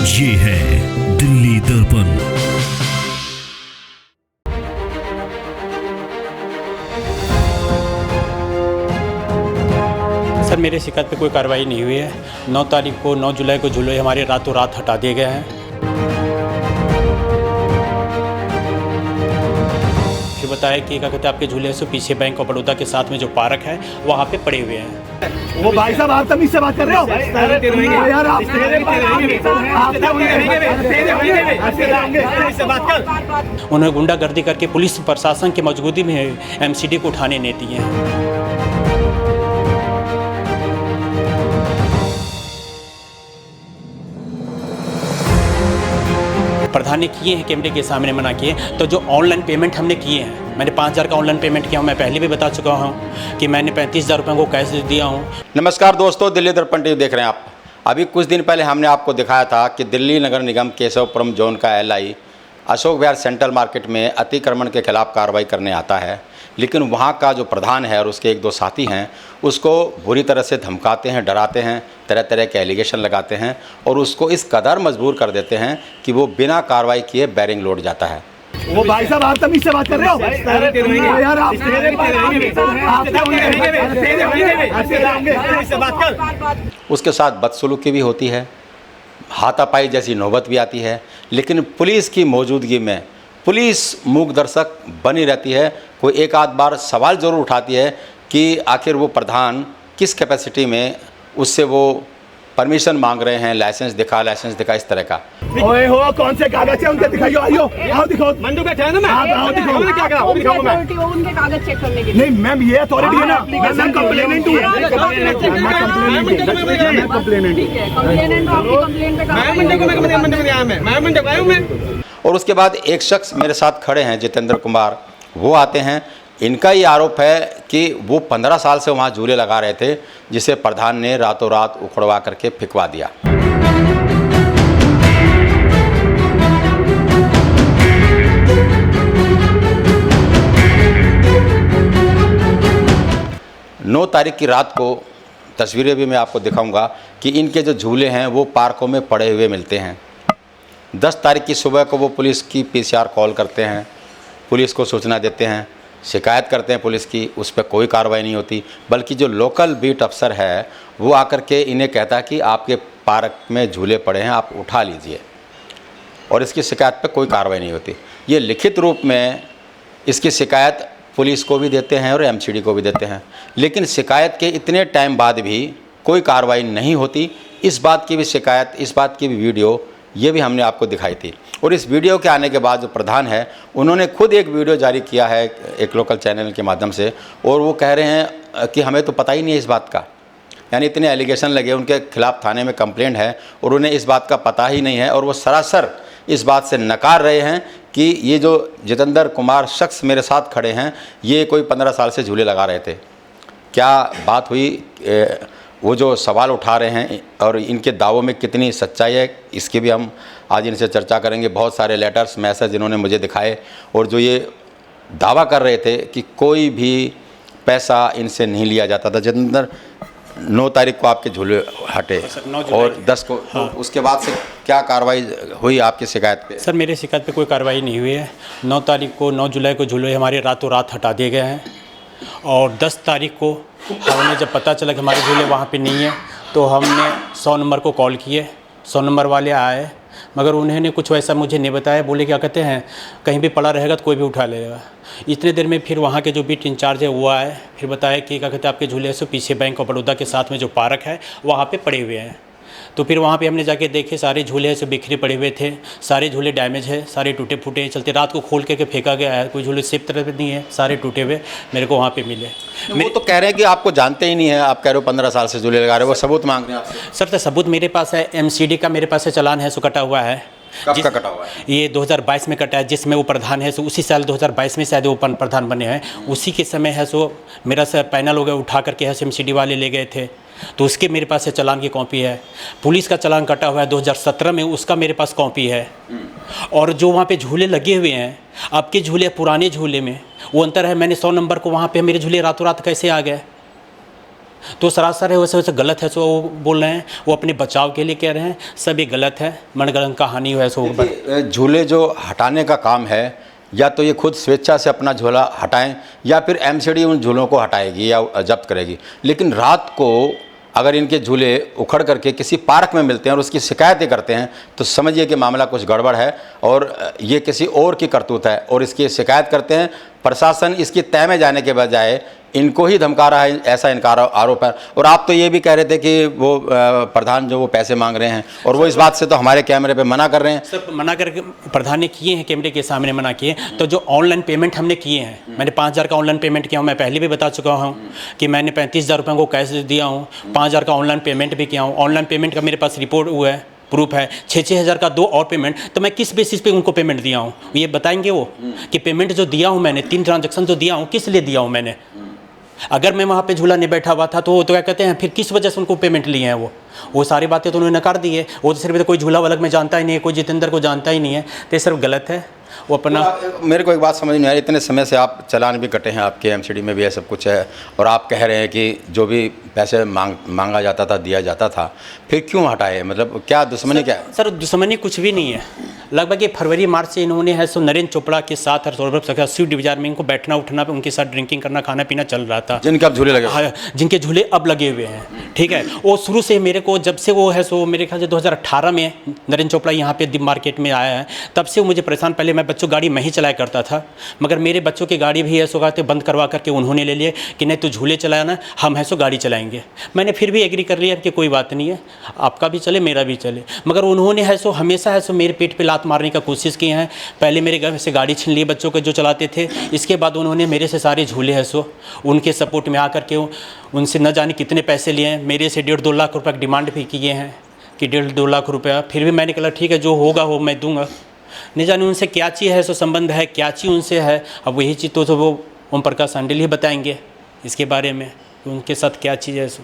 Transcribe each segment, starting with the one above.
ये है दिल्ली दर्पण। सर मेरे शिकायत पे कोई कार्रवाई नहीं हुई है। 9 तारीख को 9 जुलाई को झूले हमारे रातों रात हटा दिए गए हैं। फिर बताया कि क्या कहते हैं आपके झूले से पीछे बैंक ऑफ बड़ौदा के साथ में जो पार्क है वहाँ पे पड़े हुए हैं। वो भाई साहब आप तमीज से बात कर रहे हो यार, आप उन्होंने गुंडागर्दी करके पुलिस प्रशासन की मौजूदगी में एमसीडी को उठाने नहीं दिए हैं। प्रधान ने किए हैं, कैमरे के सामने मना किए। तो जो ऑनलाइन पेमेंट हमने किए हैं, मैंने 5,000 का ऑनलाइन पेमेंट किया हूँ। मैं पहले भी बता चुका हूँ कि मैंने 35,000 रुपये को कैश दिया हूँ। नमस्कार दोस्तों, दिल्ली दर्पण टीवी देख रहे हैं आप। अभी कुछ दिन पहले हमने आपको दिखाया था कि दिल्ली नगर निगम केशवपुरम जोन का LI Ashok Vihar central market में अतिक्रमण के खिलाफ कार्रवाई करने आता है, लेकिन वहाँ का जो प्रधान है और उसके 1-2 साथी हैं उसको बुरी तरह से धमकाते हैं, डराते हैं, तरह तरह के एलिगेशन लगाते हैं और उसको इस कदर मजबूर कर देते हैं कि वो बिना कार्रवाई किए बैरिंग लौट जाता है। वो भाई साहब आप तमीज से बात कर रहे हो यार, उसके साथ बदसलूकी भी होती है, हाथापाई जैसी नौबत भी आती है, लेकिन पुलिस की मौजूदगी में पुलिस मूक दर्शक बनी रहती है। कोई एक आध बार सवाल ज़रूर उठाती है कि आखिर वो प्रधान किस कैपेसिटी में उससे वो परमिशन मांग रहे हैं, लाइसेंस दिखा इस तरह का। ओए हो, कौन से कागज है उनके दिखाइयो, आइयो आओ दिखाओ। मंडू का है ना, मैं आओ दिखाओ, क्या करा वो दिखाऊंगा मैं। उनके कागज चेक करने के लिए नहीं मैम, ये अथॉरिटी है ना, मैं कंप्लेनेंट हूं। मैं कंप्लेनेंट हूं, कंप्लेनेंट आपकी कंप्लेंट पे मैं मंडू को मैं आया मैं मंडू आया हूं मैं। और उसके बाद एक शख्स मेरे साथ खड़े हैं, जितेंद्र कुमार, वो आते हैं। इनका ये आरोप है कि वो 15 साल से वहाँ झूले लगा रहे थे, जिसे प्रधान ने रातों रात उखड़वा करके फिकवा दिया। नौ तारीख की रात को तस्वीरें भी मैं आपको दिखाऊंगा कि इनके जो झूले हैं वो पार्कों में पड़े हुए मिलते हैं। 10 तारीख की सुबह को वो पुलिस की पीसीआर कॉल करते हैं, पुलिस को सूचना देते हैं, शिकायत करते हैं पुलिस की, उस पर कोई कार्रवाई नहीं होती, बल्कि जो लोकल बीट अफसर है वो आकर के इन्हें कहता है कि आपके पार्क में झूले पड़े हैं, आप उठा लीजिए, और इसकी शिकायत पे कोई कार्रवाई नहीं होती। ये लिखित रूप में इसकी शिकायत पुलिस को भी देते हैं और एमसीडी को भी देते हैं, लेकिन शिकायत के इतने टाइम बाद भी कोई कार्रवाई नहीं होती। इस बात की भी शिकायत, इस बात की भी वीडियो ये भी हमने आपको दिखाई थी। और इस वीडियो के आने के बाद जो प्रधान है उन्होंने खुद एक वीडियो जारी किया है एक लोकल चैनल के माध्यम से, और वो कह रहे हैं कि हमें तो पता ही नहीं है इस बात का। यानी इतने एलिगेशन लगे, उनके खिलाफ थाने में कंप्लेंट है और उन्हें इस बात का पता ही नहीं है, और वो सरासर इस बात से नकार रहे हैं कि ये जो जितेंद्र कुमार शख्स मेरे साथ खड़े हैं ये कोई 15 साल से झूले लगा रहे थे। क्या बात हुई, वो जो सवाल उठा रहे हैं और इनके दावों में कितनी सच्चाई है, इसकी भी हम आज इनसे चर्चा करेंगे। बहुत सारे लेटर्स, मैसेज इन्होंने मुझे दिखाए, और जो ये दावा कर रहे थे कि कोई भी पैसा इनसे नहीं लिया जाता था। जितेंद्र, 9 तारीख को आपके झूले हटे और 10 को, हाँ। तो उसके बाद से क्या कार्रवाई हुई आपकी शिकायत पे? सर मेरे शिकायत पे कोई कार्रवाई नहीं हुई है। 9 तारीख को 9 जुलाई को झूले हमारे रातों रात हटा दिए गए हैं, और 10 तारीख को हमें जब पता चला कि हमारे झूले वहाँ पे नहीं है तो हमने 100 नंबर को कॉल किए। 100 नंबर वाले आए, मगर उन्होंने कुछ वैसा मुझे नहीं बताया। बोले क्या कहते हैं कहीं भी पड़ा रहेगा तो कोई भी उठा लेगा। इतने देर में फिर वहाँ के जो बीट इंचार्ज है वो आए, फिर बताया कि क्या कहते हैं आपके झूले से पीछे बैंक ऑफ बड़ौदा के साथ में जो पार्क है वहाँ पे पड़े हुए हैं। तो फिर वहाँ पे हमने जाके देखे, सारे झूले ऐसे बिखरे पड़े हुए थे, सारे झूले डैमेज है, सारे टूटे फूटे चलते। रात को खोल के फेंका गया है, कोई झूले सेफ तरह नहीं है, सारे टूटे हुए मेरे को वहाँ पे मिले। वो तो कह रहे हैं कि आपको जानते ही नहीं है, आप कह रहे हो 15 साल से झूले लगा रहे हो, वो सबूत मांग रहे हैं आपसे। सर तो सबूत मेरे पास है, एमसीडी का मेरे पास है, चालान है, सो कटा हुआ है। कब का कटा हुआ है? ये 2022 में कटा है, जिसमें वो प्रधान है सो उसी साल 2022 में शायद वो प्रधान बने हैं। उसी के समय है सो मेरा से पैनल हो गया, उठा करके है एमसीडी वाले ले गए थे, तो उसके मेरे पास से चालान की कॉपी है। पुलिस का चालान कटा हुआ है 2017 में, उसका मेरे पास कॉपी है। और जो वहाँ पे झूले लगे हुए हैं, आपके झूले पुराने झूले में वो अंतर है। मैंने 100 नंबर को वहाँ पे मेरे झूले रातों रात कैसे आ गए? तो सरासर है वैसे वैसे गलत है, सो वो बोल रहे हैं, वो अपने बचाव के लिए कह रहे हैं, सब ये गलत है, मनगढ़ंत कहानी है सो। झूले जो हटाने का काम है, या तो ये खुद स्वेच्छा से अपना झूला हटाएं या फिर एमसीडी उन झूलों को हटाएगी या जब्त करेगी। लेकिन रात को अगर इनके झूले उखड़ करके किसी पार्क में मिलते हैं और उसकी शिकायतें करते हैं तो समझिए कि मामला कुछ गड़बड़ है और ये किसी और की करतूत है और इसकी शिकायत करते हैं। प्रशासन इसकी तय में जाने के बजाय इनको ही धमका रहा है, ऐसा इनका आरोप है। और आप तो ये भी कह रहे थे कि वो प्रधान जो वो पैसे मांग रहे हैं और वो इस बात से तो हमारे कैमरे पे मना कर रहे हैं। सब मना करके प्रधान ने किए हैं, कैमरे के सामने मना किए। तो जो ऑनलाइन पेमेंट हमने किए हैं, मैंने 5,000 का ऑनलाइन पेमेंट किया हूँ, मैं पहले भी बता चुका हूँ कि मैंने 35,000 रुपये को कैश दिया हूँ, 5,000 का ऑनलाइन पेमेंट भी किया हूँ। ऑनलाइन पेमेंट का मेरे पास रिपोर्ट हुआ है, प्रूफ है। 6,000 का 2 और पेमेंट, तो मैं किस बेसिस पे उनको पेमेंट दिया हूँ ये बताएंगे वो, कि पेमेंट जो दिया हूँ मैंने, 3 ट्रांजैक्शन जो दिया हूँ किस लिए दिया हूँ मैंने। अगर मैं वहाँ पे झूला नहीं बैठा हुआ था तो क्या कहते हैं, फिर किस वजह से उनको पेमेंट लिए हैं वो सारी बातें तो उन्होंने नकार दी है। वो सिर्फ तो कोई झूला अलग में जानता ही नहीं है, कोई जितेंद्र को जानता ही नहीं है, तो ये सिर्फ गलत है। वो अपना मेरे को एक बात समझ नहीं आ रही, इतने समय से आप चालान भी कटे हैं, आपके एमसीडी में भी है, सब कुछ है, और आप कह रहे हैं कि जो भी पैसे मांगा जाता था दिया जाता था, फिर क्यों हटाए? मतलब क्या दुश्मनी क्या है? सर दुश्मनी कुछ भी नहीं है। लगभग ये फरवरी मार्च से इन्होंने है सो नरेंद्र चोपड़ा के साथ और सौरभ सखा स्विफ्ट डिजायर में इनको बैठना उठना, उनके साथ ड्रिंकिंग करना, खाना पीना चल रहा था। जिनके अब झूले लगे, हाँ, जिनके झूले अब लगे हुए हैं, ठीक है। वो शुरू से मेरे को, जब से वो है सो मेरे ख्याल से 2018 में नरेंद्र चोपड़ा यहाँ पे दिप मार्केट में आया है, तब से वो मुझे परेशान। पहले मैं बच्चों गाड़ी मैं ही चलाया करता था, मगर मेरे बच्चों की गाड़ी भी है सो कहते बंद करवा करके उन्होंने ले लिए कि नहीं तू झूले चलाया ना, हम है सो गाड़ी चलाएंगे। मैंने फिर भी एग्री कर लिया कि कोई बात नहीं है, आपका भी चले मेरा भी चले। मगर उन्होंने है सो हमेशा है सो मेरे पेट पे लात मारने का कोशिश किए हैं। पहले मेरे घर से गाड़ी छीन लिए बच्चों के जो चलाते थे, इसके बाद उन्होंने मेरे से सारे झूले है सो उनके सपोर्ट में आकर के उनसे न जाने कितने पैसे लिए हैं। मेरे से 1.5-2 लाख रुपये डिमांड भी किए हैं कि 1.5-2 लाख रुपया। फिर भी मैंने कहा ठीक है जो होगा वो मैं दूंगा। नहीं जाने उनसे क्या चीज़ है सो संबंध है, क्या चीज़ उनसे है। अब वही चीज़ तो वो ओम प्रकाश अंडिल ही बताएंगे इसके बारे में, उनके साथ क्या चीज़ है सो।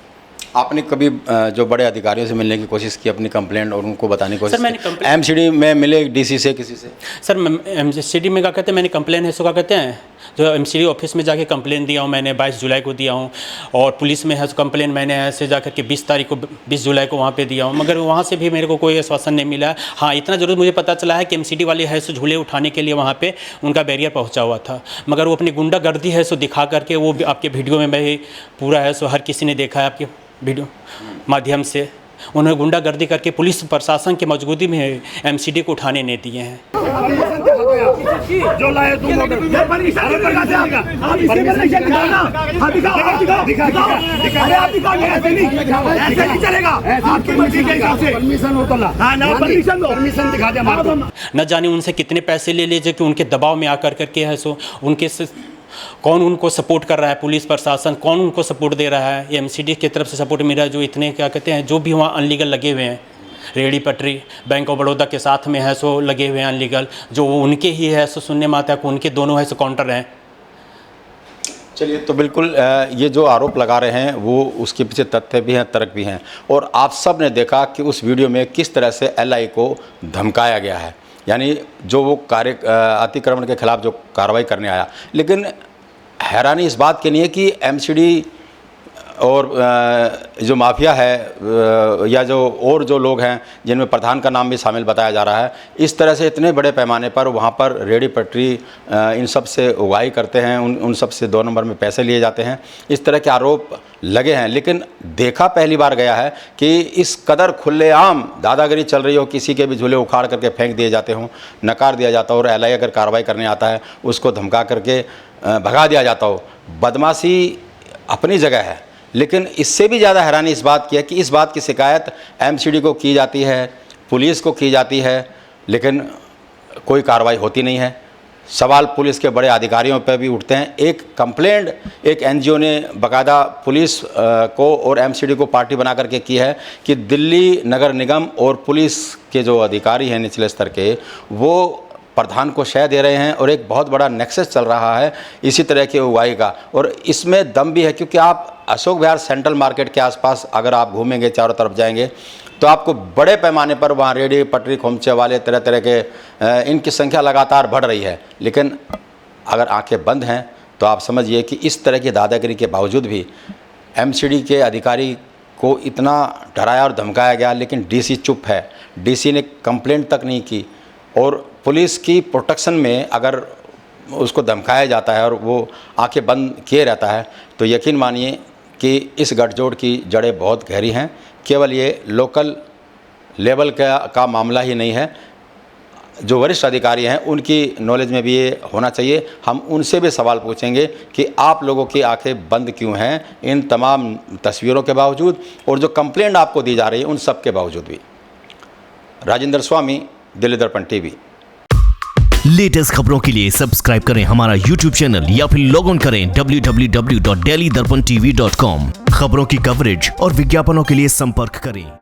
आपने कभी जो बड़े अधिकारियों से मिलने की कोशिश की, अपनी कंप्लेंट और उनको बताने की कोशिश? सर मैंने एमसीडी में मिले डीसी से, किसी से? सर एमसीडी में क्या कहते हैं, मैंने कंप्लेन है सो क्या कहते हैं, जो एमसीडी ऑफिस में जाके कंप्लेन दिया हूँ मैंने, 22 जुलाई को दिया हूँ। और पुलिस में है सो कंप्लेन मैंने ऐसे जाकर के 20 जुलाई को वहाँ पे दिया हूँ, मगर वहाँ से भी मेरे को कोई आश्वासन नहीं मिला। हाँ इतना जरूर मुझे पता चला है कि एमसीडी वाले है सो झूले उठाने के लिए वहाँ पे उनका बैरियर पहुँचा हुआ था, मगर वो अपनी गुंडागर्दी है सो दिखा करके, वो आपके वीडियो में मैं पूरा है सो हर किसी ने देखा है आपके वीडियो माध्यम से, उन्होंने गुंडागर्दी करके पुलिस प्रशासन की मौजूदगी में एमसीडी को उठाने नहीं दिए हैं। जो लाए तुम ये परमिशन से आएगा, आप इसके परमिशन दिखाओ ना, हाँ दिखाओ दिखाओ, अरे आप दिखाओ, ऐसे नहीं चलेगा, आपकी मर्जी के हिसाब से परमिशन हो तो ला, हाँ ना परमिशन दो, परमिशन दिखा दे हमारे को। न जाने उनसे कितने पैसे ले लीजिए कि उनके दबाव में आकर करके है सो उनके कौन उनको सपोर्ट कर रहा है, पुलिस प्रशासन कौन उनको सपोर्ट दे रहा है, एमसीडी की तरफ से सपोर्ट मिल रहा है। जो इतने क्या कहते हैं, जो भी वहाँ अनलीगल लगे हुए हैं, रेडी पटरी बैंक ऑफ बड़ौदा के साथ में है सो लगे हुए हैं अनलीगल, जो वो उनके ही है सो सुनने में आता है, उनके दोनों है सो काउंटर हैं। चलिए, तो बिल्कुल ये जो आरोप लगा रहे हैं वो उसके पीछे तथ्य भी हैं, तर्क भी हैं, और आप सब ने देखा कि उस वीडियो में किस तरह से एलआई को धमकाया गया है, यानी जो वो अतिक्रमण के खिलाफ जो कार्रवाई करने आया। लेकिन हैरानी इस बात की नहीं है कि एमसीडी और जो माफिया है या जो लोग हैं जिनमें प्रधान का नाम भी शामिल बताया जा रहा है, इस तरह से इतने बड़े पैमाने पर वहाँ पर रेडी पटरी इन सब से उगाही करते हैं, उन सब से 2 नंबर में पैसे लिए जाते हैं, इस तरह के आरोप लगे हैं। लेकिन देखा पहली बार गया है कि इस कदर खुलेआम दादागिरी चल रही हो, किसी के भी झूले उखाड़ करके फेंक दिए जाते हों, नकार दिया जाता हो, और एलआई अगर कार्रवाई करने आता है उसको धमका करके भगा दिया जाता हो। बदमाशी अपनी जगह है, लेकिन इससे भी ज़्यादा हैरानी इस बात की है कि इस बात की शिकायत एमसीडी को की जाती है, पुलिस को की जाती है, लेकिन कोई कार्रवाई होती नहीं है। सवाल पुलिस के बड़े अधिकारियों पर भी उठते हैं। एक कंप्लेंट एक एनजीओ ने बाकायदा पुलिस को और एमसीडी को पार्टी बना करके की है कि दिल्ली नगर निगम और पुलिस के जो अधिकारी हैं निचले स्तर के, वो प्रधान को शय दे रहे हैं, और एक बहुत बड़ा नेक्सस चल रहा है इसी तरह की उगाही का। और इसमें दम भी है, क्योंकि आप अशोक विहार सेंट्रल मार्केट के आसपास अगर आप घूमेंगे, चारों तरफ जाएंगे, तो आपको बड़े पैमाने पर वहाँ रेडी पटरी खोमचे वाले तरह तरह के इनकी संख्या लगातार बढ़ रही है। लेकिन अगर आंखें बंद हैं तो आप समझिए कि इस तरह की दादागिरी के बावजूद भी एमसीडी के अधिकारी को इतना डराया और धमकाया गया, लेकिन डीसी चुप है। डीसी ने कंप्लेंट तक नहीं की। और पुलिस की प्रोटेक्शन में अगर उसको धमकाया जाता है और वो आंखें बंद किए रहता है, तो यकीन मानिए कि इस गठजोड़ की जड़ें बहुत गहरी हैं। केवल ये लोकल लेवल का मामला ही नहीं है, जो वरिष्ठ अधिकारी हैं उनकी नॉलेज में भी ये होना चाहिए। हम उनसे भी सवाल पूछेंगे कि आप लोगों की आंखें बंद क्यों हैं इन तमाम तस्वीरों के बावजूद और जो कंप्लेंट आपको दी जा रही है उन सब के बावजूद भी। राजेंद्र स्वामी, दिल्ली दर्पण टीवी। लेटेस्ट खबरों के लिए सब्सक्राइब करें हमारा YouTube चैनल या फिर लॉग ऑन करें www.delhidarpantv.com। खबरों की कवरेज और विज्ञापनों के लिए संपर्क करें।